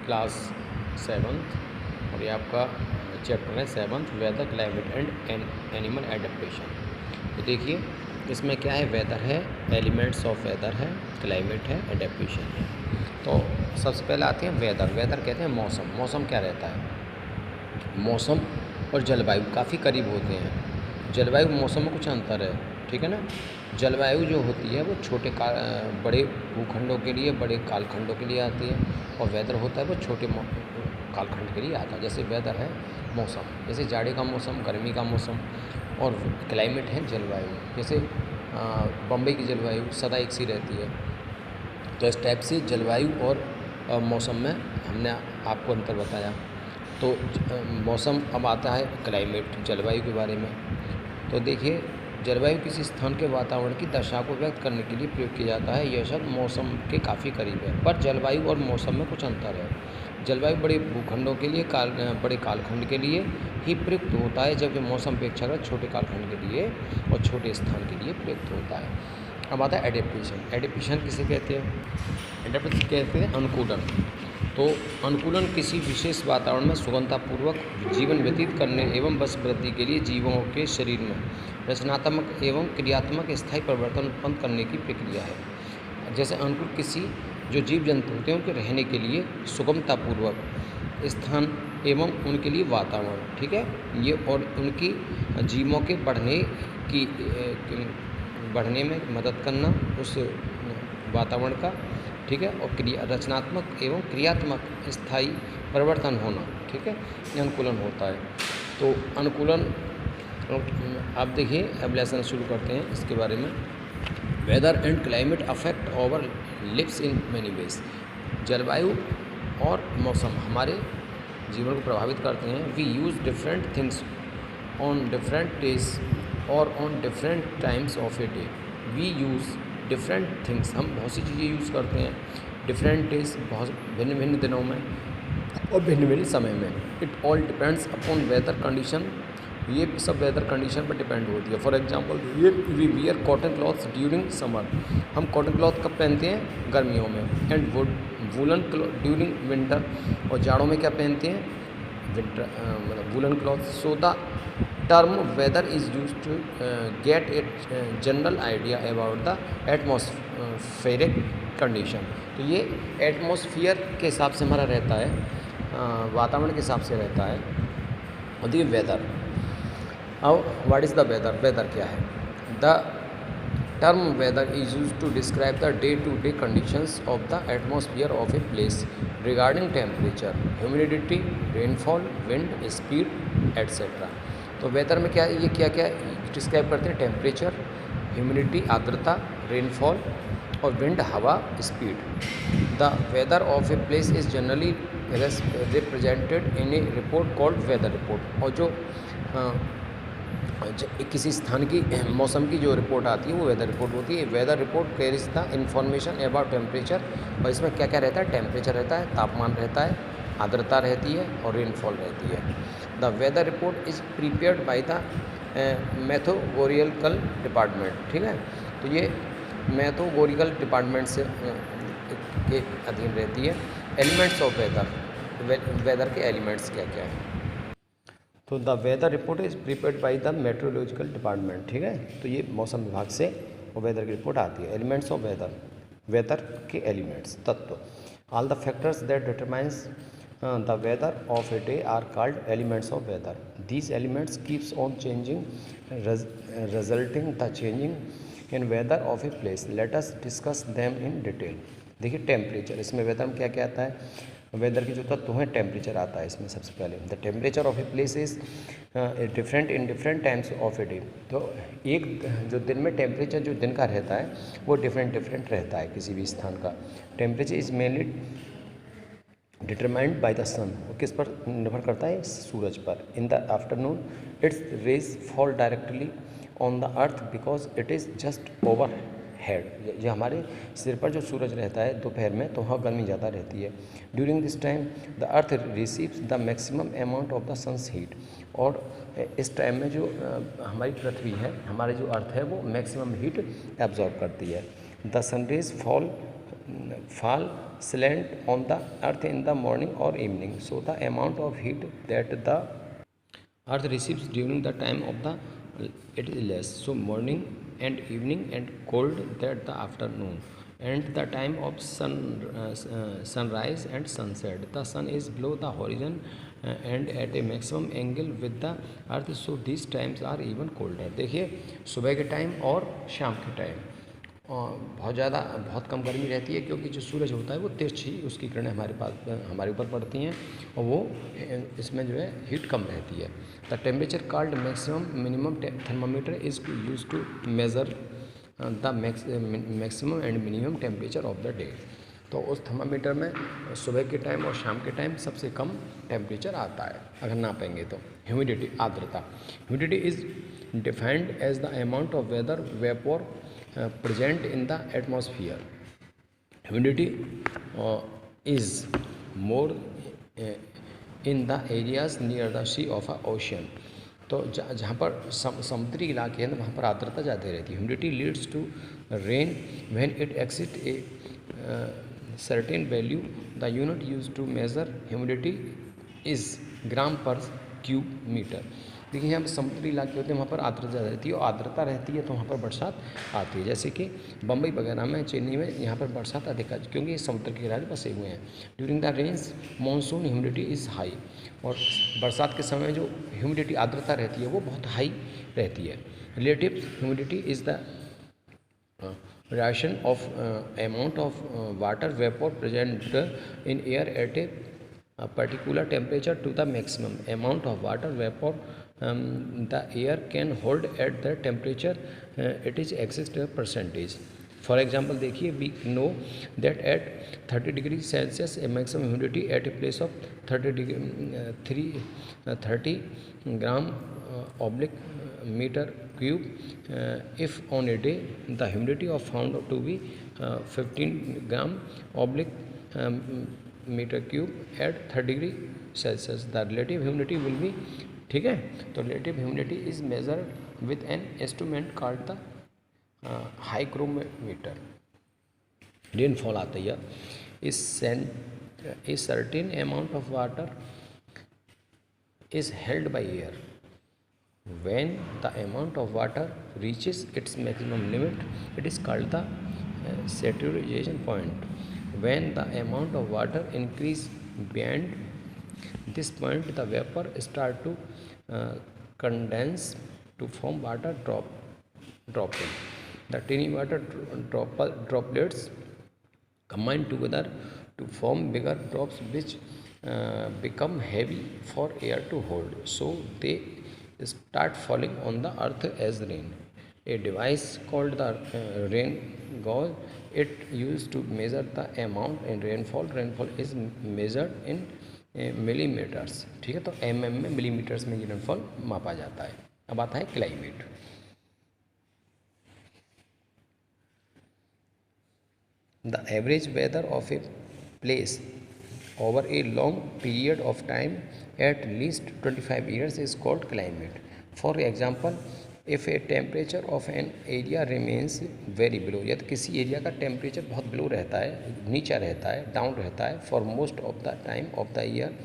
Class 7th और ये आपका चैप्टर है 7th weather climate and animal adaptation. तो देखिए इसमें क्या है, वेदर है, एलिमेंट्स ऑफ वेदर है, क्लाइमेट है, एडेप्टेशन है। तो सबसे पहले आते हैं वेदर। वेदर कहते हैं मौसम। मौसम क्या रहता है, मौसम और जलवायु काफ़ी करीब होते हैं। जलवायु मौसम में कुछ अंतर है, ठीक है ना। जलवायु जो होती है वो बड़े भूखंडों के लिए, बड़े कालखंडों के लिए आती है, और वेदर होता है वो छोटे कालखंड के लिए आता है। जैसे वेदर है मौसम, जैसे जाड़े का मौसम, गर्मी का मौसम, और क्लाइमेट है जलवायु। जैसे बम्बई की जलवायु सदा एक सी रहती है। तो इस टाइप से जलवायु और मौसम में हमने आपको अंतर बताया। तो मौसम अब आता है क्लाइमेट, जलवायु के बारे में। तो देखिए जलवायु किसी स्थान के वातावरण की दशा को व्यक्त करने के लिए प्रयोग किया जाता है। यह शब्द मौसम के काफ़ी करीब है, पर जलवायु और मौसम में कुछ अंतर है। जलवायु बड़े भूखंडों के लिए, बड़े कालखंड के लिए ही प्रयुक्त होता है, जबकि मौसम अपेक्षाकृत छोटे कालखंड के लिए और छोटे स्थान के लिए प्रयुक्त होता है। अब आता है एडेप्टेशन। एडेप्टेशन किसे कहते हैं? एडेप्टेशन कहते हैं अनुकूलन। तो अनुकूलन किसी विशेष वातावरण में सुगमतापूर्वक जीवन व्यतीत करने एवं वंश वृद्धि के लिए जीवों के शरीर में रचनात्मक एवं क्रियात्मक स्थायी परिवर्तन उत्पन्न करने की प्रक्रिया है। जैसे अनुकूल किसी जो जीव जंतु होते हैं उनके रहने के लिए सुगमतापूर्वक स्थान एवं उनके लिए वातावरण, ठीक है, ये और उनकी जीवों के बढ़ने में मदद करना उस वातावरण का, ठीक है, और रचनात्मक एवं क्रियात्मक स्थायी परिवर्तन होना, ठीक है, अनुकूलन होता है। तो अनुकूलन आप देखिए, अब लेसन शुरू करते हैं इसके बारे में। Weather and climate affect our lives in many ways. जलवायु और मौसम हमारे जीवन को प्रभावित करते हैं। We use different things on different days और on different times of a day. We use different things, हम बहुत सी चीज़ें यूज़ करते हैं डिफरेंट डेज, बहुत भिन्न भिन्न दिनों में और भिन्न भिन्न समय में। It all depends upon weather condition, ये सब वेदर कंडीशन पर डिपेंड होती है। For example we wear cotton clothes during summer. हम कॉटन क्लॉथ कब पहनते हैं? गर्मियों में। And woollen cloth during winter, और जाड़ों में क्या पहनते हैं? विंटर, मतलब woollen cloth. So the term weather is use to get a general idea about the atmospheric condition. तो ये एटमॉस्फियर के हिसाब से हमारा रहता है, वातावरण के हिसाब से रहता है। और ये वेदर। अब what is the weather? Weather क्या है? The term weather is use to describe the day to day conditions of the atmosphere of a place regarding temperature, humidity, rainfall, wind speed etcetera. तो weather में क्या क्या describe करते हैं? Temperature, humidity आर्द्रता, rainfall और विंड हवा, speed. The weather of a place is generally represented in a report called weather report. और जो किसी स्थान की मौसम की जो रिपोर्ट आती है वो वेदर रिपोर्ट होती है। Weather report carries the information about temperature, और इसमें क्या क्या रहता है? टेम्परेचर रहता है, तापमान रहता है, आर्द्रता रहती है और रेनफॉल रहती है। The weather report is prepared by the meteorological department, ठीक है। तो ये मेथोगोरिकल डिपार्टमेंट से के अधीन रहती है। एलिमेंट्स ऑफ वेदर, वेदर के एलिमेंट्स क्या क्या हैं? तो the weather report is prepared by the meteorological department, ठीक है। तो ये मौसम विभाग से वो वेदर की रिपोर्ट आती है। एलिमेंट्स ऑफ वेदर, वेदर के एलिमेंट्स, तत्व। All the factors that determines the weather of a day are called elements of weather. These elements keeps on changing, resulting the changing in weather of a place. Let us discuss them in detail. देखिए temperature, इसमें weather में क्या क्या आता है? Weather के जो तत्व हैं, टेम्परेचर आता है इसमें सबसे पहले। The temperature of a place is different in different times of a day. तो एक जो दिन में टेम्परेचर जो दिन का रहता है वो डिफरेंट रहता है किसी भी स्थान का। Temperature is mainly determined by the sun, किस पर निर्भर करता है? सूरज पर। In the afternoon its rays fall directly on the earth because it is just overhead. जो हमारे सिर पर जो सूरज रहता है दोपहर में, तो वहाँ गर्मी ज़्यादा रहती है। During this time the earth receives the maximum amount of the sun's heat. और इस टाइम में जो हमारी पृथ्वी है, हमारी जो अर्थ है, वो मैक्सिमम हीट एब्जॉर्ब करती है। The sun rays fall slant on the earth in the morning or evening. So the amount of heat that the earth receives during the time of the it is less. So morning and evening and cold that the afternoon and the time of sunrise and sunset. The sun is below the horizon and at a maximum angle with the earth, so these times are even colder. देखिए सुबह के time और शाम के time बहुत कम गर्मी रहती है, क्योंकि जो सूरज होता है वो तिरछी उसकी किरणें हमारे ऊपर पड़ती हैं और वो इसमें जो है हीट कम रहती है. The temperature called maximum minimum thermometer is use to measure the maximum and minimum temperature of the day. तो उस थर्मामीटर में सुबह के टाइम और शाम के टाइम सबसे कम टेम्परेचर आता है अगर नापेंगे तो. ह्यूमिडिटी, आर्द्रता. Humidity is defined as the amount of water vapour present in the atmosphere. Humidity is more in the areas near the sea of a ocean. तो जहाँ पर समुद्री इलाके हैं तो वहाँ पर आर्द्रता ज़्यादा रहती है. Humidity leads to rain when it exceed a certain value. The unit use to measure humidity is gram per cube metre. देखिए यहाँ पर समुद्री इलाके होते हैं वहाँ पर आर्द्रता ज़्यादा रहती है और आर्द्रता रहती है तो वहाँ पर बरसात आती है. जैसे कि बम्बई वगैरह में, चेन्नई में यहाँ पर बरसात अधिक आती है क्योंकि ये समुद्र के किनारे बसे हुए हैं. During the rains monsoon humidity is high. और बरसात के समय जो ह्यूमिडिटी आर्द्रता रहती है वो बहुत हाई रहती है. Relative humidity is the relation of amount of water vapor present in air at a particular temperature to the maximum amount of water vapor the air can hold at the temperature it is exist a percentage. For example, देखिए we know that at 30 degree Celsius a maximum humidity at a place of 30 gram oblique meter cube. If on a day the humidity of found to be 15 gram oblique meter cube at 30 degree Celsius, the relative humidity will be. ठीक है, तो relative humidity is measured with an instrument called the hygrometer. Rainfall आता है. Is certain amount of water is held by air. When the amount of water reaches its maximum limit it is called the saturation point. When the amount of water increase beyond this point the vapor start to condense to form water droplet. The tiny water droplets combine together to form bigger drops which become heavy for air to hold, so they start falling on the earth as rain. A device called the rain gauge it used to measure the amount in rainfall. Rainfall is measured in millimetres. ठीक है, तो mm में millimetres में ये rainfall मापा जाता है. अब आता है climate. The average weather of a place over a long period of time at least 25 years is called climate. For example, if a temperature of an area remains very below. यदि किसी area का temperature बहुत below रहता है, नीचा रहता है, down रहता है for most of the time of the year,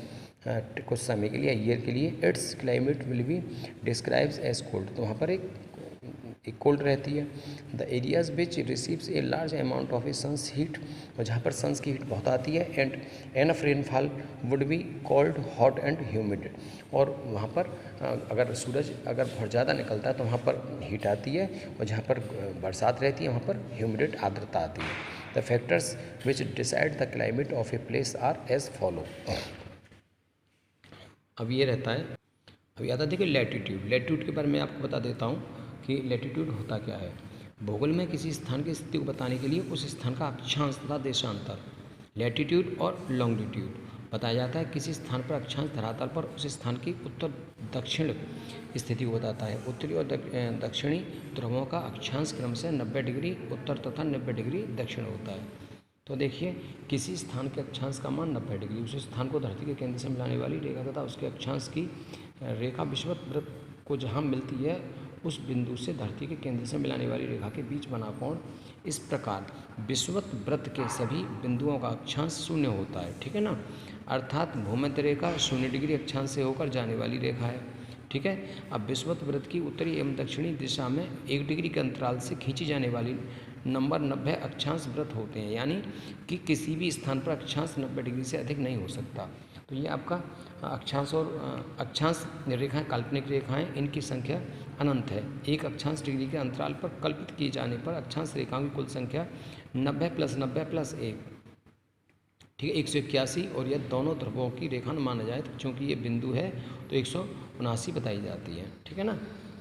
कुछ समय के लिए, ईयर के लिए, its climate will be describes as cold. तो वहाँ पर एक कोल्ड रहती है. The areas which receives a large amount of a sun's heat. और जहाँ पर सन्स की हीट बहुत आती है and enough rainfall would be called hot and humid. और वहाँ पर अगर सूरज अगर बहुत ज़्यादा निकलता है तो वहाँ पर हीट आती है और जहाँ पर बरसात रहती है वहाँ पर ह्यूमिड आर्द्रता आती है. The factors which decide the climate of a place are as follow. अब ये रहता है, अभी आता है देखिए लैटीट्यूड. लैटीट्यूड के बारे में आपको बता देता हूँ कि लैटीट्यूड होता क्या है. भूगोल में किसी स्थान की स्थिति को बताने के लिए उस स्थान का अक्षांश तथा देशांतर, लैटीट्यूड और लॉन्गिट्यूड बताया जाता है. किसी स्थान पर अक्षांश धरातल पर उस स्थान की उत्तर दक्षिण स्थिति को बताता है. उत्तरी और दक्षिणी ध्रुवों का अक्षांश क्रम से 90 डिग्री उत्तर तथा 90 डिग्री दक्षिण होता है. तो देखिए किसी स्थान के अक्षांश का मान 90 डिग्री, उस स्थान को धरती के केंद्र से मिलाने वाली रेखा तथा उसके अक्षांश की रेखा विषुवत वृत्त को जहाँ मिलती है उस बिंदु से धरती के केंद्र से मिलाने वाली रेखा के बीच बना कोण। इस प्रकार विषुवत वृत्त के सभी बिंदुओं का अक्षांश शून्य होता है, ठीक है ना। अर्थात भूमध्य रेखा 0 डिग्री अक्षांश से होकर जाने वाली रेखा है, ठीक है। अब विषुवत वृत्त की उत्तरी एवं दक्षिणी दिशा में 1 डिग्री के अंतराल से खींची जाने वाली नंबर 90 अक्षांश वृत्त होते हैं, यानी कि किसी भी स्थान पर अक्षांश 90 डिग्री से अधिक नहीं हो सकता। तो ये आपका अक्षांश और अक्षांश रेखाएं, काल्पनिक रेखाएं, इनकी संख्या अनंत है। एक अक्षांश डिग्री के अंतराल पर कल्पित किए जाने पर अक्षांश रेखाओं की कुल संख्या 90 + 90 + 1, ठीक है, 181, और यह दोनों ध्रुवों की रेखा माना जाए तो चूँकि ये बिंदु है तो 179 बताई जाती है, ठीक है ना।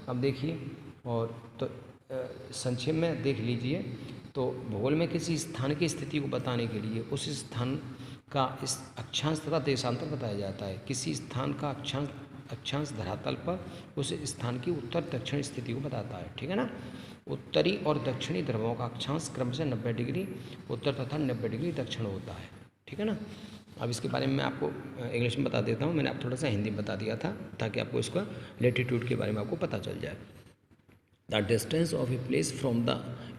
अब देखिए, और तो संक्षेप में देख लीजिए। तो भूगोल में किसी स्थान की स्थिति को बताने के लिए उस स्थान का इस अक्षांश तथा देशांतर बताया जाता है। किसी स्थान का अक्षांश धरातल पर उस स्थान की उत्तर दक्षिण स्थिति को बताता है, ठीक है ना। उत्तरी और दक्षिणी ध्रुवों का अक्षांश क्रमशः 90 डिग्री उत्तर तथा 90 डिग्री दक्षिण होता है, ठीक है ना। अब इसके बारे में मैं आपको इंग्लिश में बता देता हूँ। मैंने आप थोड़ा सा हिंदी में बता दिया था ताकि आपको इसका लेटीट्यूड के बारे में आपको पता चल जाए। The distance of a place from the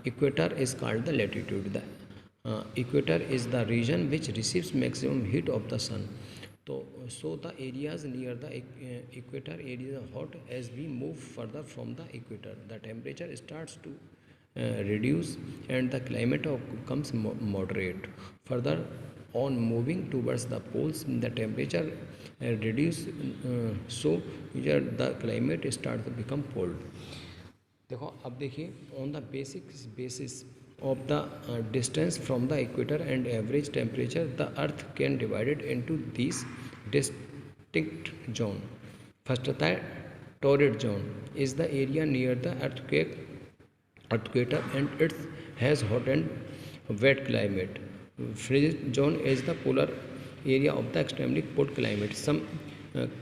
equator is called the latitude. The equator is the region which receives maximum heat of the sun. So the areas near the equator area are hot. As we move further from the equator, the temperature starts to reduce and the climate becomes moderate. Further on moving towards the poles, the temperature reduce, so here the climate starts to become cold. देखो अब देखिए, on the basis of the distance from the equator and average temperature the earth can divided into this distinct zone. First होता है torrid zone, is the area near the equator and it has hot and wet climate. Frigid zone is the polar area of the extremely cold climate. Some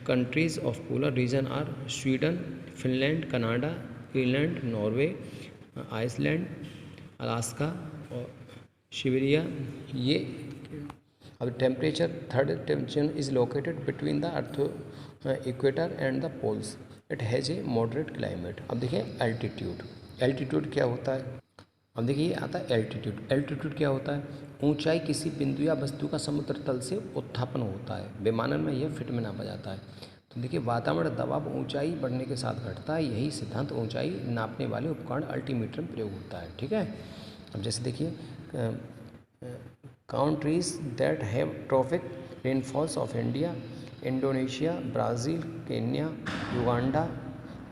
countries of polar region are Sweden, Finland, Canada, Greenland, Norway, Iceland, Alaska और Siberia. ये अब temperature third temperature is located between the earth equator and the poles. It has a moderate climate. अब देखिए altitude, altitude क्या होता है। अब देखिए ये आता है एल्टीट्यूड। एल्टीट्यूड क्या होता है, ऊंचाई किसी बिंदु या वस्तु का समुद्र तल से उत्थापन होता है। विमानन में यह फिट में नापा जाता है। तो देखिए वातावरण दबाव ऊंचाई बढ़ने के साथ घटता है। यही सिद्धांत ऊंचाई नापने वाले उपकरण अल्टीमीटर में प्रयोग होता है, ठीक है। अब जैसे देखिए countries that have tropic rainfalls of India, Indonesia, Brazil, Kenya, Uganda,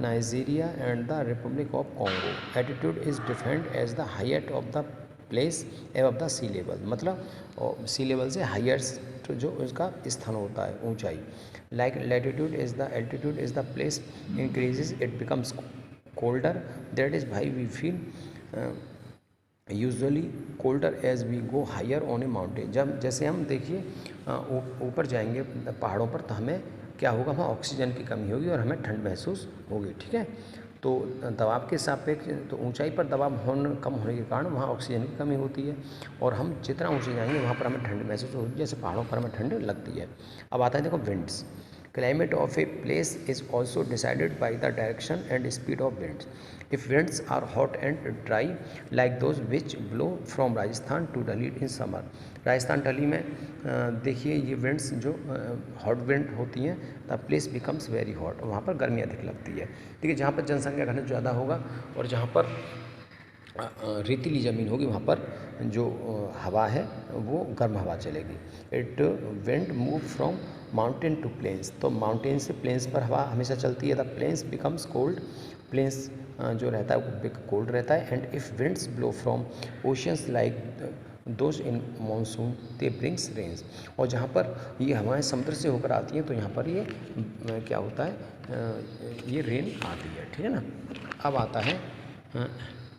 Nigeria and the Republic of Congo. Altitude is defined as the height of the place above the sea level, मतलब सी लेवल से highest जो उसका स्थान होता है, ऊंचाई। Like latitude is the altitude is the place increases, it becomes colder. That is why we feel usually colder as we go higher on a mountain. जब जैसे हम देखिए ऊपर जाएंगे पहाड़ों पर तो हमें क्या होगा, वहाँ ऑक्सीजन की कमी होगी और हमें ठंड महसूस होगी, ठीक है। तो दबाव के सापेक्ष तो ऊंचाई पर दबाव कम होने के कारण वहाँ ऑक्सीजन की कमी होती है और हम जितना ऊंचे जाएंगे वहाँ पर हमें ठंड महसूस होगी, जैसे पहाड़ों पर हमें ठंड लगती है। अब आता है देखो winds. Climate of a place is also decided by the direction and speed of winds. If winds are hot and dry like those which blow from Rajasthan to Delhi in summer, Rajasthan Delhi में देखिए ये winds जो hot wind होती हैं, the place becomes very hot, वहाँ पर गर्मी अधिक लगती है। ठीक है, जहाँ पर जनसंख्या घनत्व ज़्यादा होगा और जहाँ पर रेतीली ज़मीन होगी वहाँ पर जो हवा है वो गर्म हवा चलेगी। It wind move from mountain to plains, तो माउंटेन से प्लेन्स पर हवा हमेशा चलती है। The plains becomes cold, plains जो रहता है वो कोल्ड रहता है। And if winds blow from oceans like those in monsoon they brings rains, और जहाँ पर ये हवाएं समुद्र से होकर आती हैं तो यहाँ पर ये क्या होता है, ये रेन आती है। ठीक है ना। अब आता है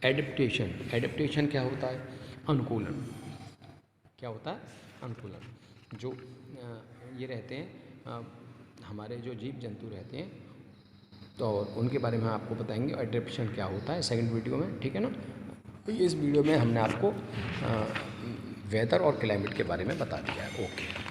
एडेप्टेशन। एडेप्टेशन क्या होता है, अनुकूलन। क्या होता है, अनुकूलन। जो ये रहते हैं हमारे जो जीव जंतु रहते हैं तो उनके बारे में आपको बताएंगे एडेप्टेशन क्या होता है सेकंड वीडियो में। ठीक है ना। तो इस वीडियो में हमने आपको वेदर और क्लाइमेट के बारे में बता दिया है। ओके।